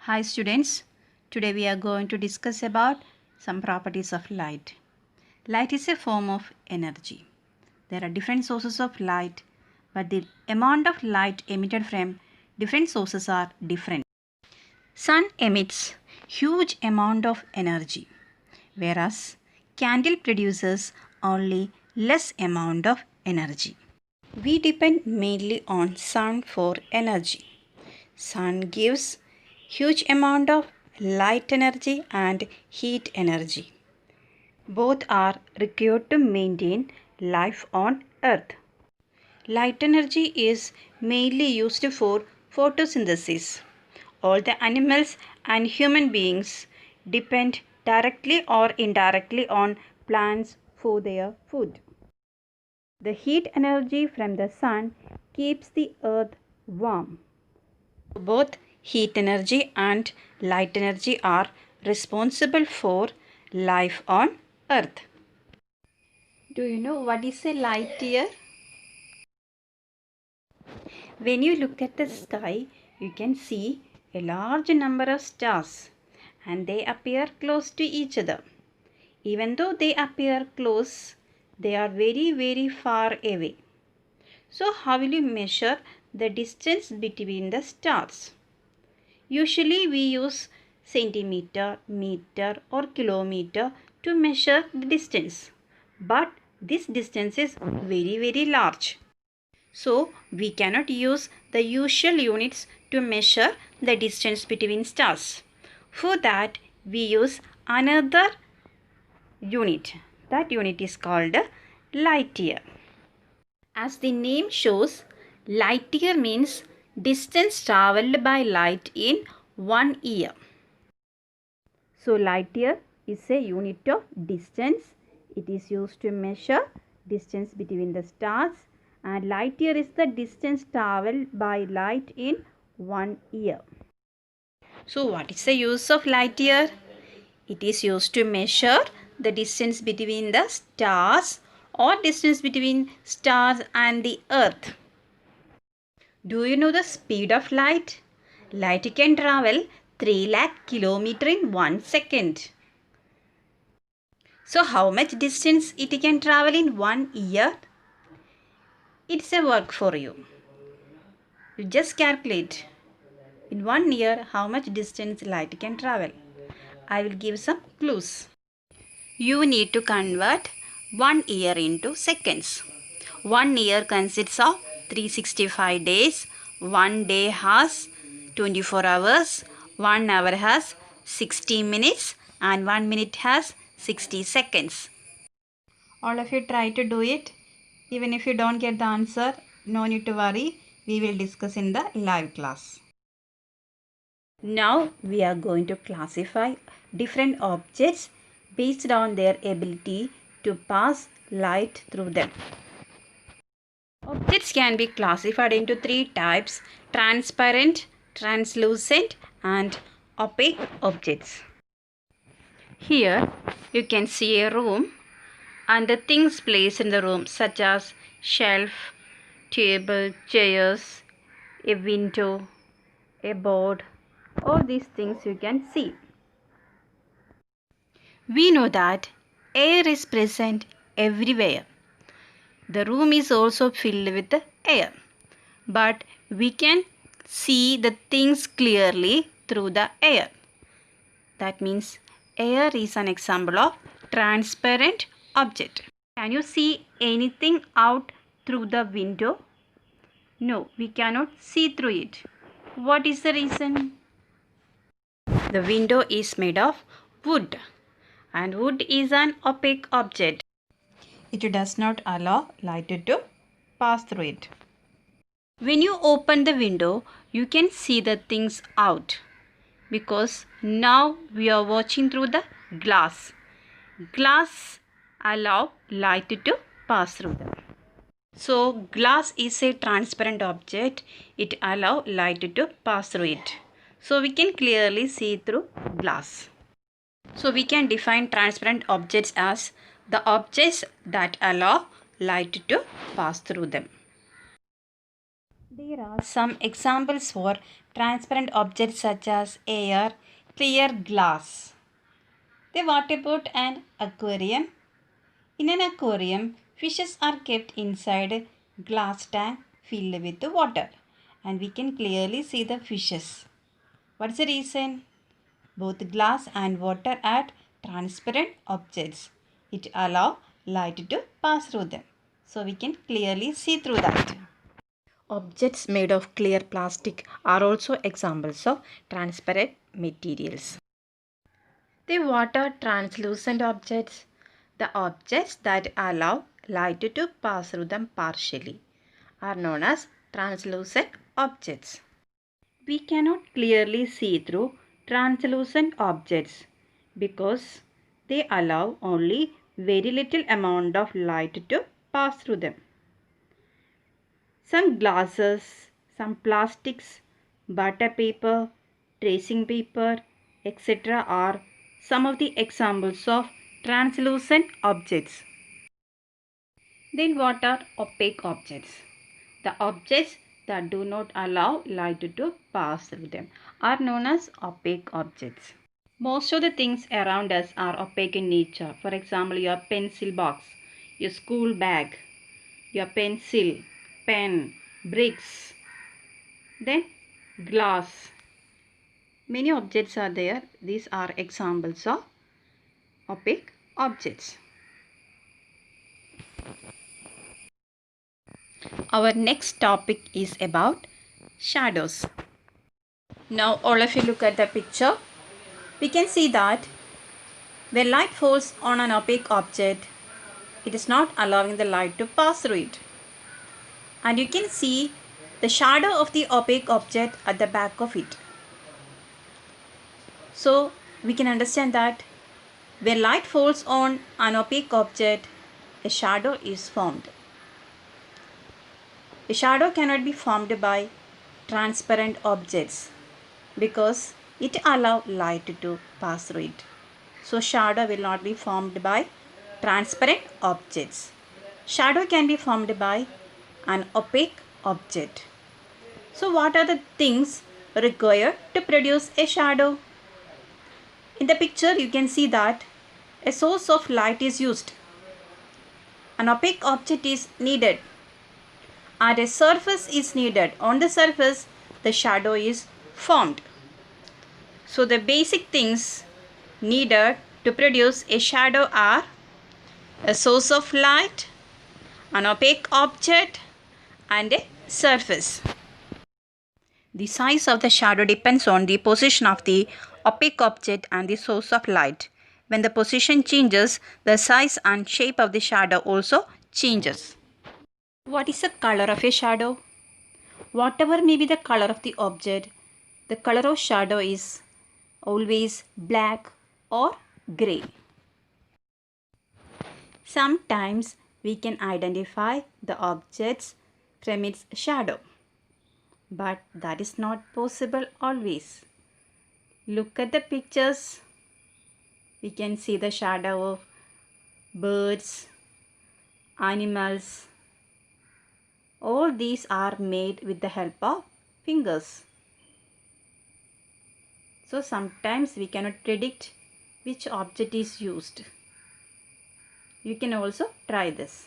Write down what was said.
Hi students, today we are going to discuss about some properties of light. Light is a form of energy. There are different sources of light, but the amount of light emitted from different sources are different. Sun emits huge amount of energy, whereas candle produces only less amount of energy. We depend mainly on sun for energy. Sun gives huge amount of light energy and heat energy. Both are required to maintain life on earth. Light energy is mainly used for photosynthesis. All the animals and human beings depend directly or indirectly on plants for their food. The heat energy from the sun keeps the earth warm. Both heat energy and light energy are responsible for life on earth. Do you know what is a light year? When you look at the sky, you can see a large number of stars and they appear close to each other. Even though they appear close, they are very far away. So how will you measure the distance between the stars? Usually we use centimeter, meter or kilometer to measure the distance. But this distance is very large. So we cannot use the usual units to measure the distance between stars. For that we use another unit. That unit is called light year. As the name shows, light year means distance travelled by light in 1 year. So light year is a unit of distance. It is used to measure distance between the stars, and light year is the distance travelled by light in 1 year. So what is the use of light year? It is used to measure the distance between the stars or distance between stars and the earth. Do you know the speed of light? Light can travel 3 lakh kilometers in 1 second. So how much distance it can travel in 1 year? It's a work for you. You just calculate in 1 year how much distance light can travel. I will give some clues. You need to convert 1 year into seconds. 1 year consists of 365 days. 1 day has 24 hours. 1 hour has 60 minutes and 1 minute has 60 seconds. All of you try to do it. Even if you don't get the answer, no need to worry. We will discuss in the live class. Now we are going to classify different objects based on their ability to pass light through them. Objects can be classified into 3 types: transparent, translucent and opaque objects. Here you can see a room and the things placed in the room such as shelf, table, chairs, a window, a board. All these things you can see. We know that air is present everywhere. The room is also filled with air. But we can see the things clearly through the air. That means air is an example of transparent object. Can you see anything out through the window? No, we cannot see through it. What is the reason? The window is made of wood, and wood is an opaque object. It does not allow light to pass through it. When you open the window, you can see the things out because now we are watching through the glass. Glass allow light to pass through them. So glass is a transparent object. It allow light to pass through it. So we can clearly see through glass. So we can define transparent objects as the objects that allow light to pass through them. There are some examples for transparent objects such as air, clear glass. Then what about an aquarium? In an aquarium, fishes are kept inside glass tank filled with water, and we can clearly see the fishes. What's the reason? Both glass and water are transparent objects. It allows light to pass through them. So we can clearly see through that. Objects made of clear plastic are also examples of transparent materials. The water translucent objects, the objects that allow light to pass through them partially, are known as translucent objects. We cannot clearly see through translucent objects because they allow only very little amount of light to pass through them. Some glasses, some plastics, butter paper, tracing paper, etc. are some of the examples of translucent objects. Then what are opaque objects? The objects that do not allow light to pass through them are known as opaque objects. Most of the things around us are opaque in nature. For example, your pencil box, your school bag, your pencil, pen, bricks, then glass. Many objects are there. These are examples of opaque objects. Our next topic is about shadows. Now all of you look at the picture. We can see that when light falls on an opaque object, it is not allowing the light to pass through it. And you can see the shadow of the opaque object at the back of it. So we can understand that when light falls on an opaque object, a shadow is formed. A shadow cannot be formed by transparent objects because it allows light to pass through it. So shadow will not be formed by transparent objects. Shadow can be formed by an opaque object. So what are the things required to produce a shadow? In the picture you can see that a source of light is used. An opaque object is needed and a surface is needed. On the surface the shadow is formed. So the basic things needed to produce a shadow are a source of light, an opaque object and a surface. The size of the shadow depends on the position of the opaque object and the source of light. When the position changes, the size and shape of the shadow also changes. What is the color of a shadow? Whatever may be the color of the object, the color of shadow is always black or grey. Sometimes we can identify the objects from its shadow, but that is not possible always. Look at the pictures. We can see the shadow of birds, animals. All these are made with the help of fingers. So sometimes we cannot predict which object is used. You can also try this.